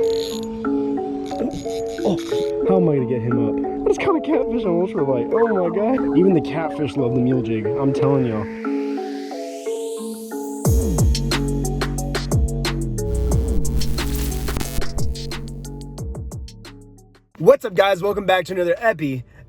Oh, how am I gonna get him up? What kind of catfish on ultralight? Oh my god. Even the catfish love the mule jig, I'm telling y'all. What's up guys, welcome back to another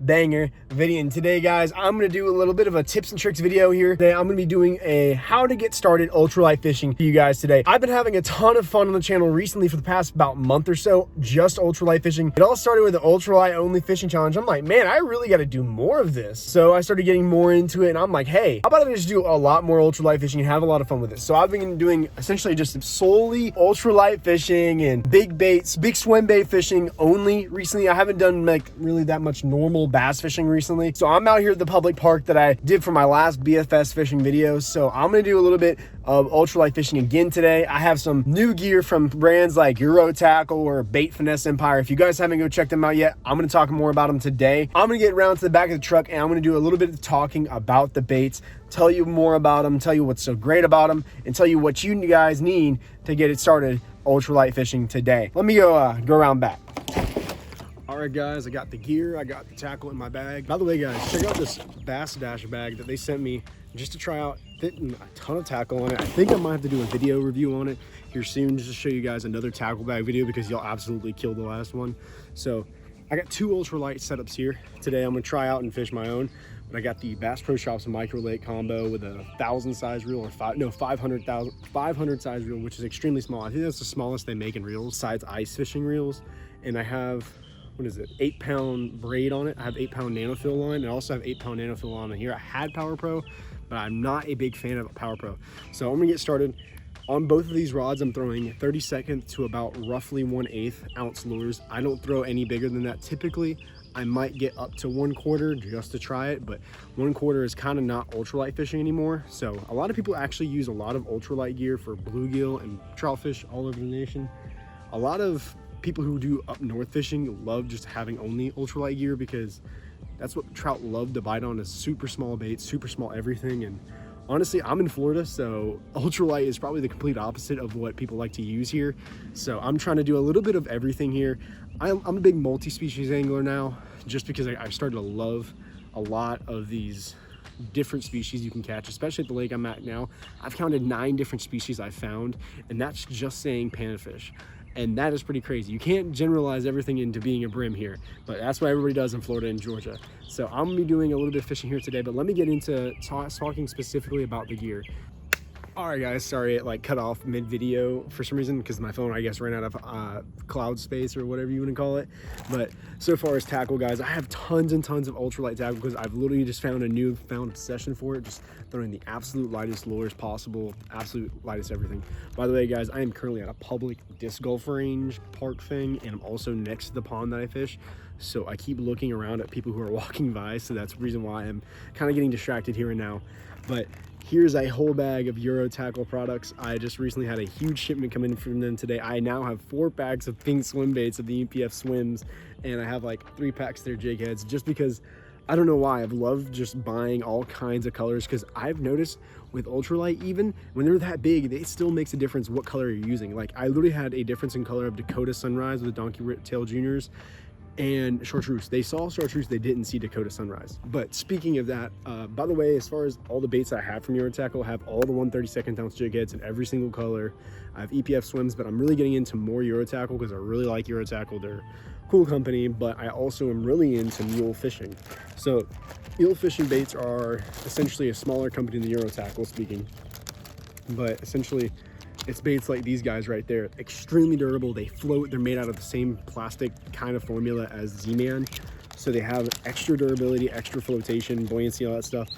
banger video. And today guys, I'm gonna do a little bit of a tips and tricks video here. Today I'm gonna be doing a how to get started ultralight fishing for you guys today. I've been having a ton of fun on the channel recently for the past about month or so, just ultralight fishing. It all started with the ultralight only fishing challenge. I'm like, man, I really got to do more of this. So I started getting more into it and I'm like, hey, how about I just do a lot more ultralight fishing and have a lot of fun with it. So I've been doing essentially just solely ultralight fishing and big baits, big swim bait fishing only recently. I haven't done like really that much normal bass fishing recently. So I'm out here at the public park that I did for my last BFS fishing video. So I'm gonna do a little bit of ultralight fishing again today. I have some new gear from brands like Euro Tackle or Bait Finesse Empire. If you guys haven't go check them out yet, I'm gonna talk more about them today. I'm gonna get around to the back of the truck and I'm gonna do a little bit of talking about the baits, tell you more about them, tell you what's so great about them, and tell you what you guys need to get it started ultralight fishing today. Let me go around back. All right guys, I got the gear, I got the tackle in my bag. By the way guys, check out this Bass Dash bag that they sent me just to try out, fitting a ton of tackle on it. I think I might have to do a video review on it here soon just to show you guys another tackle bag video because y'all absolutely killed the last one. So I got two ultralight setups here. Today I'm gonna try out and fish my own. But I got the Bass Pro Shops micro lake combo with a 1,000 size reel or 500 size reel, which is extremely small. I think that's the smallest they make in reels besides ice fishing reels. And I have, what is it, 8-pound braid on it. I have 8-pound nanofill line, and I also have 8-pound nanofill on here. I had Power Pro, but I'm not a big fan of Power Pro. So I'm gonna get started. On both of these rods, I'm throwing 32nd to about roughly 1/8 ounce lures. I don't throw any bigger than that. Typically, I might get up to 1/4 just to try it, but 1/4 is kind of not ultralight fishing anymore. So a lot of people actually use a lot of ultralight gear for bluegill and trout fish all over the nation. A lot of people who do up north fishing love just having only ultralight gear because that's what trout love to bite on, is super small baits, super small everything. And honestly, I'm in Florida, so ultralight is probably the complete opposite of what people like to use here. So I'm trying to do a little bit of everything here. I'm a big multi-species angler now, just because I started to love a lot of these different species you can catch, especially at the lake I'm at now. I've counted 9 different species I've found, and that's just saying panfish. And that is pretty crazy. You can't generalize everything into being a brim here, but that's what everybody does in Florida and Georgia. So I'm gonna be doing a little bit of fishing here today, but let me get into talking specifically about the gear. All right guys, sorry it like cut off mid video for some reason because my phone I guess ran out of cloud space or whatever you want to call it. But so far as tackle guys, I have tons and tons of ultralight tackle because I've literally just found a newfound obsession for it, just throwing the absolute lightest lures possible, absolute lightest everything. By the way guys, I am currently at a public disc golf range park thing, and I'm also next to the pond that I fish. So I keep looking around at people who are walking by, so that's the reason why I'm kind of getting distracted here and now. But here's a whole bag of Euro Tackle products. I just recently had a huge shipment come in from them today. I now have 4 packs of pink swim baits of the EPF swims, and I have like 3 packs of their jig heads, just because I don't know why I've loved just buying all kinds of colors, because I've noticed with ultralight, even when they're that big, it still makes a difference what color you're using. Like I literally had a difference in color of Dakota Sunrise with the Donkey Tail Juniors and chartreuse. They saw chartreuse, they didn't see Dakota Sunrise. But speaking of that, by the way, as far as all the baits I have from Euro Tackle, I have all the 1/32 ounce jig heads in every single color. I have EPF swims, but I'm really getting into more Euro Tackle because I really like Euro Tackle. They're a cool company, but I also am really into mule fishing. So mule fishing baits are essentially a smaller company than Euro Tackle speaking, but essentially it's baits like these guys right there, extremely durable. They float, they're made out of the same plastic kind of formula as Z-Man. So they have extra durability, extra flotation, buoyancy, all that stuff.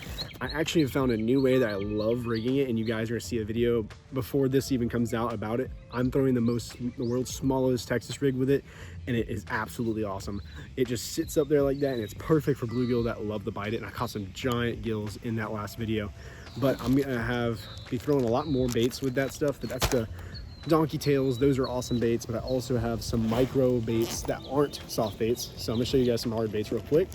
I actually have found a new way that I love rigging it, and you guys are gonna see a video before this even comes out about it. I'm throwing the world's smallest Texas rig with it, and it is absolutely awesome. It just sits up there like that, and it's perfect for bluegill that love to bite it, and I caught some giant gills in that last video. But I'm gonna be throwing a lot more baits with that stuff, but that's the donkey tails. Those are awesome baits, but I also have some micro baits that aren't soft baits. So I'm gonna show you guys some hard baits real quick.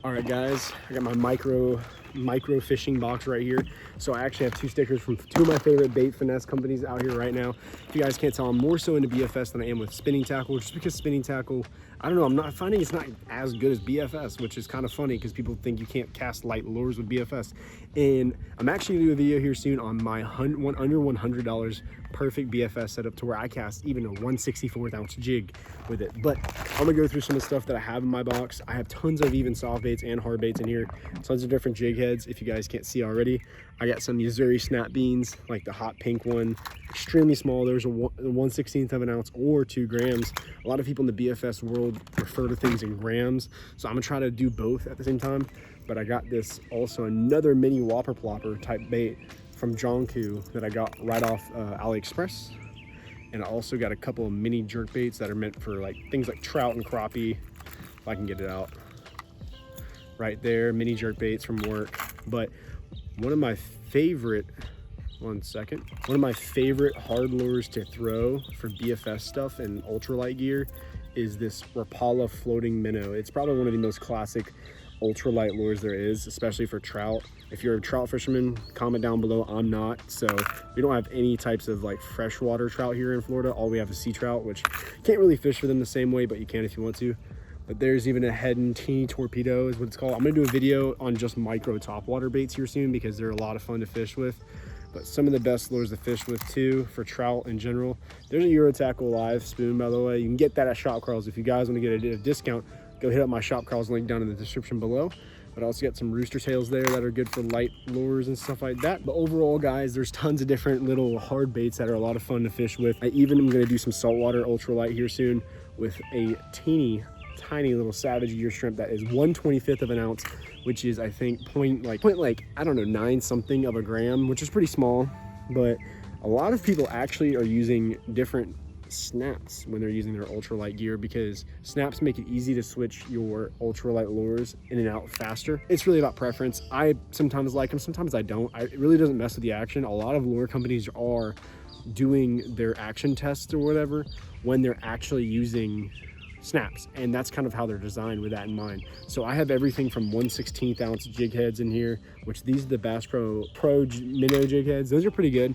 All right guys, I got my micro fishing box right here. So I actually have 2 stickers from 2 of my favorite bait finesse companies out here right now. If you guys can't tell, I'm more so into BFS than I am with spinning tackle, just because spinning tackle, I don't know, I'm not finding it's not as good as BFS, which is kind of funny because people think you can't cast light lures with BFS. And I'm actually gonna do a video here soon on my under $100 perfect BFS setup to where I cast even a 1/64 ounce jig with it. But I'm gonna go through some of the stuff that I have in my box. I have tons of even soft baits and hard baits in here, tons of different jig heads. If you guys can't see already, I got some Missouri snap beans, like the hot pink one, extremely small. There's a 1/16 of an ounce or 2 grams. A lot of people in the BFS world refer to things in grams, so I'm gonna try to do both at the same time. But I got this also another mini whopper plopper type bait from Jonku that I got right off AliExpress. And I also got a couple of mini jerk baits that are meant for like things like trout and crappie, if I can get it out. Right there, mini jerk baits from work. But one of my favorite, one of my favorite hard lures to throw for BFS stuff and ultralight gear is this Rapala floating minnow. It's probably one of the most classic ultralight lures there is, especially for trout. If you're a trout fisherman, comment down below. I'm not, so we don't have any types of like freshwater trout here in Florida. All we have is sea trout, which can't really fish for them the same way, but you can if you want to. But there's even a head and teeny torpedo is what it's called. I'm gonna do a video on just micro topwater baits here soon because they're a lot of fun to fish with. But some of the best lures to fish with too for trout in general. There's a Euro Tackle live spoon, by the way. You can get that at Shop Carls. If you guys want to get a discount, go hit up my Shop Carls link down in the description below. But I also got some rooster tails there that are good for light lures and stuff like that. But overall, guys, there's tons of different little hard baits that are a lot of fun to fish with. I even am going to do some saltwater ultralight here soon with a tiny little savage gear shrimp that is 1/25 of an ounce, which is I think point I don't know 9 something of a gram, which is pretty small. But a lot of people actually are using different snaps when they're using their ultralight gear because snaps make it easy to switch your ultralight lures in and out faster. It's really about preference. I sometimes like them, sometimes I don't. It really doesn't mess with the action. A lot of lure companies are doing their action tests or whatever when they're actually using snaps, and that's kind of how they're designed with that in mind. So I have everything from 1/16 ounce jig heads in here, which these are the Bass Pro minnow jig heads. Those are pretty good.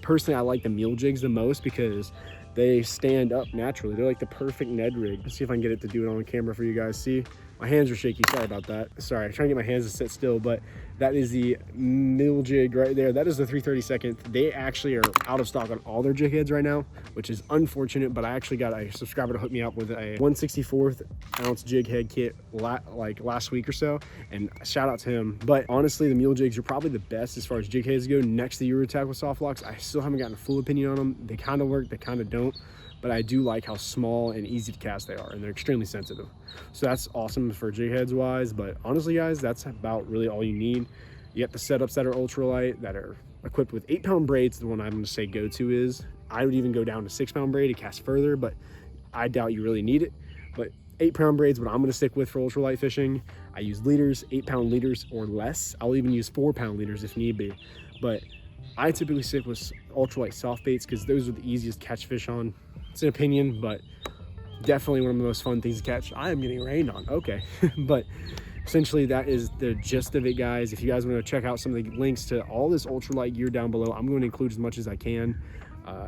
Personally, I like the mule jigs the most because they stand up naturally. They're like the perfect Ned rig. Let's see if I can get it to do it on camera for you guys. See, my hands are shaky, sorry about that. Sorry, I'm trying to get my hands to sit still, but that is the mule jig right there. That is the 3/32. They actually are out of stock on all their jig heads right now, which is unfortunate, but I actually got a subscriber to hook me up with a 1/64 ounce jig head kit like last week or so, and shout out to him. But honestly, the mule jigs are probably the best as far as jig heads go next to Euro Tackle soft locks. I still haven't gotten a full opinion on them. They kind of work, they kind of don't. But I do like how small and easy to cast they are, and they're extremely sensitive. So that's awesome for jig heads wise. But honestly, guys, that's about really all you need. You got the setups that are ultralight, that are equipped with 8-pound braids. The one I'm going to say go to is, I would even go down to 6-pound braid to cast further, but I doubt you really need it. But 8-pound braids, what I'm going to stick with for ultralight fishing. I use leaders, 8-pound leaders or less. I'll even use 4-pound leaders if need be. But I typically stick with ultralight soft baits because those are the easiest to catch fish on. It's an opinion, but definitely one of the most fun things to catch. I am getting rained on, okay. But essentially that is the gist of it, guys. If you guys want to check out some of the links to all this ultralight gear down below, I'm going to include as much as I can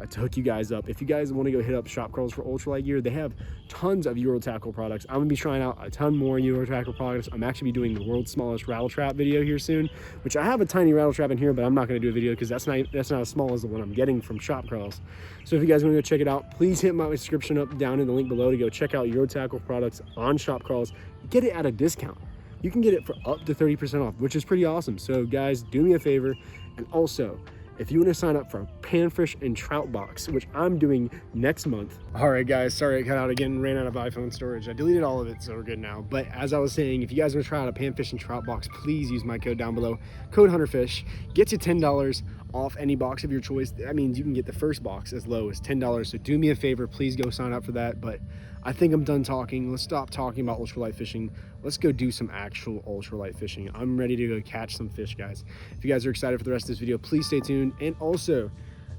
to hook you guys up. If you guys want to go hit up Shop Carls for ultralight gear, they have tons of Euro Tackle products. I'm going to be trying out a ton more Euro Tackle products. I'm actually be doing the world's smallest rattle trap video here soon, which I have a tiny rattle trap in here, but I'm not going to do a video because that's not as small as the one I'm getting from Shop Carls. So if you guys want to go check it out, please hit my description up down in the link below to go check out Euro Tackle products on Shop Carls. Get it at a discount. You can get it for up to 30% off, which is pretty awesome. So guys, do me a favor, and also if you want to sign up for a Panfish and Trout box, which I'm doing next month. All right, guys, sorry I cut out again, ran out of iPhone storage. I deleted all of it, so we're good now. But as I was saying, if you guys want to try out a Panfish and Trout box, please use my code down below, code HunterFish. Gets you $10 off any box of your choice. That means you can get the first box as low as $10. So do me a favor, please go sign up for that. But I think I'm done talking. Let's stop talking about ultralight fishing. Let's go do some actual ultralight fishing. I'm ready to go catch some fish, guys. If you guys are excited for the rest of this video, please stay tuned. And also,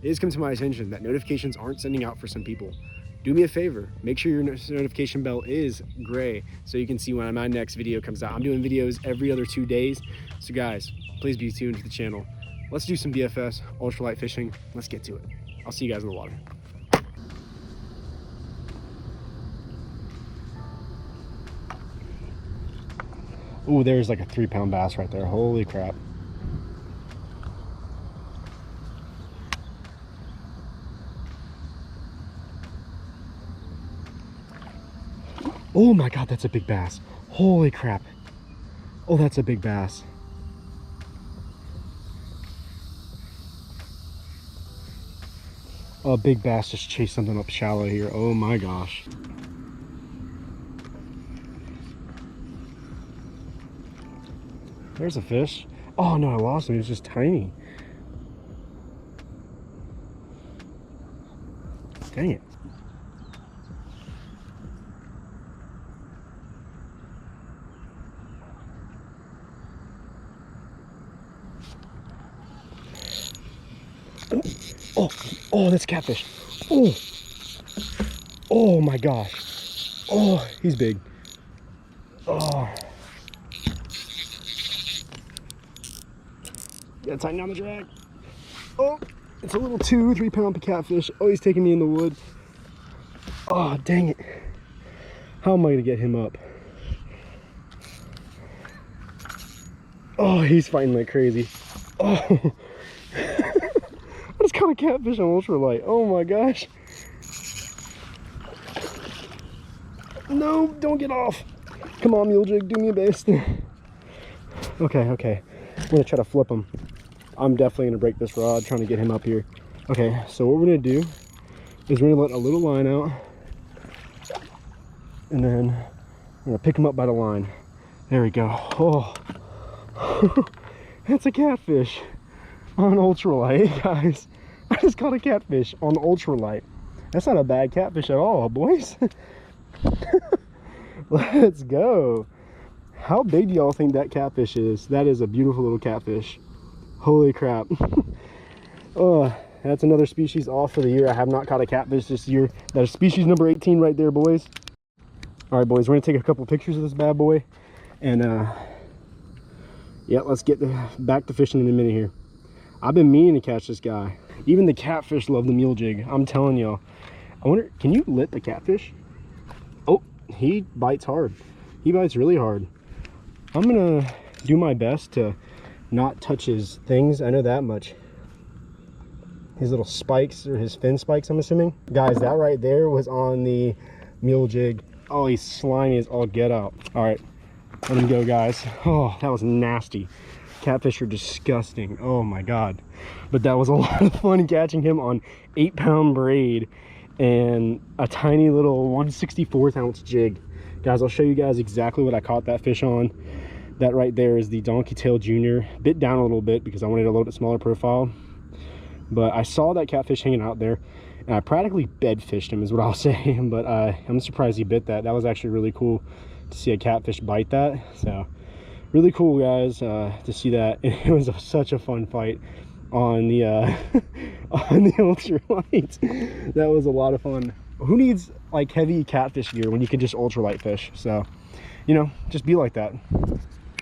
it has come to my attention that notifications aren't sending out for some people. Do me a favor, make sure your notification bell is gray so you can see when my next video comes out. I'm doing videos every other 2 days. So guys, please be tuned to the channel. Let's do some BFS ultralight fishing. Let's get to it. I'll see you guys in the water. Ooh, there's like a 3-pound bass right there. Holy crap. Oh my God, that's a big bass. Holy crap. Oh, that's a big bass. A big bass just chased something up shallow here. Oh my gosh. There's a fish. Oh no, I lost him. He was just tiny. Dang it. Oh, that's catfish. Oh my gosh. Oh, he's big. Oh. Gotta tighten down the drag. Oh, it's a little 2-3 pound catfish. Oh, he's taking me in the wood. Oh, dang it. How am I gonna get him up? Oh, he's fighting like crazy. Oh. I just caught a catfish on ultralight. Oh my gosh. No, don't get off. Come on, mule jig, do me a best. Okay. I'm gonna try to flip him. I'm definitely gonna break this rod trying to get him up here. Okay, so what we're gonna do is we're gonna let a little line out, and then I'm gonna pick him up by the line. There we go. Oh, that's a catfish on ultralight, guys. I just caught a catfish on ultralight. That's not a bad catfish at all, boys. Let's go. How big do y'all think that catfish is? That is a beautiful little catfish. Holy crap. Oh, that's another species off for the year. I have not caught a catfish this year. That is species number 18 right there, boys. All right, boys, we're gonna take a couple pictures of this bad boy, and yeah, let's get back to fishing in a minute here. I've been meaning to catch this guy. Even the catfish love the mule jig. I'm telling y'all. I wonder, can you lip a catfish? Oh, he bites hard. He bites really hard. I'm gonna do my best to not touch his things. I know that much. His little spikes, or his fin spikes, I'm assuming. Guys, that right there was on the mule jig. Oh, he's slimy as all get out. All right, let him go, guys. Oh, that was nasty. Catfish are disgusting. Oh my God. But that was a lot of fun catching him on 8-pound braid and a tiny little 1/64 ounce jig. Guys, I'll show you guys exactly what I caught that fish on. That right there is the Donkey Tail Junior. Bit down a little bit because I wanted a little bit smaller profile. But I saw that catfish hanging out there, and I practically bed fished him is what I'll say. But I'm surprised he bit that. That was actually really cool to see a catfish bite that. So really cool, guys, to see that. And it was such a fun fight on the on the ultralight. That was a lot of fun. Who needs like heavy catfish gear when you can just ultralight fish? So, you know, just be like that.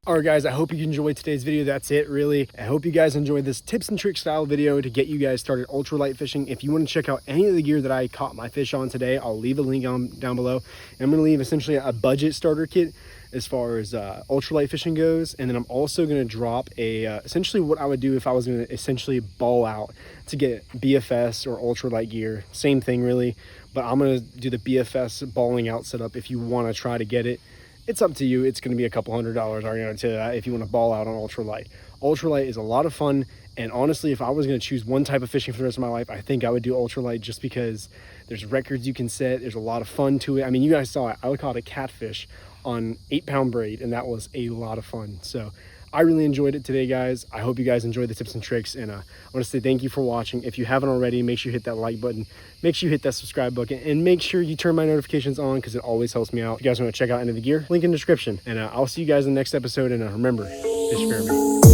All right, guys, I hope you enjoyed today's video. That's it, really. I hope you guys enjoyed this tips and tricks style video to get you guys started ultralight fishing. If you want to check out any of the gear that I caught my fish on today, I'll leave a link down below. And I'm going to leave essentially a budget starter kit as far as ultralight fishing goes. And then I'm also going to drop a essentially what I would do if I was going to essentially ball out to get BFS or ultralight gear. Same thing, really. But I'm going to do the BFS balling out setup if you want to try to get it. It's up to you. It's going to be a couple $100. I'm going to tell you that if you want to ball out on ultralight. Ultralight is a lot of fun. And honestly, if I was going to choose one type of fishing for the rest of my life, I think I would do ultralight, just because there's records you can set. There's a lot of fun to it. I mean, you guys saw it. I caught a catfish on 8-pound braid, and that was a lot of fun. So I really enjoyed it today, guys. I hope you guys enjoyed the tips and tricks. And I want to say thank you for watching. If you haven't already, make sure you hit that like button. Make sure you hit that subscribe button. And make sure you turn my notifications on, because it always helps me out. If you guys want to check out any of the gear, link in the description. And I'll see you guys in the next episode. And remember, fish fair, me.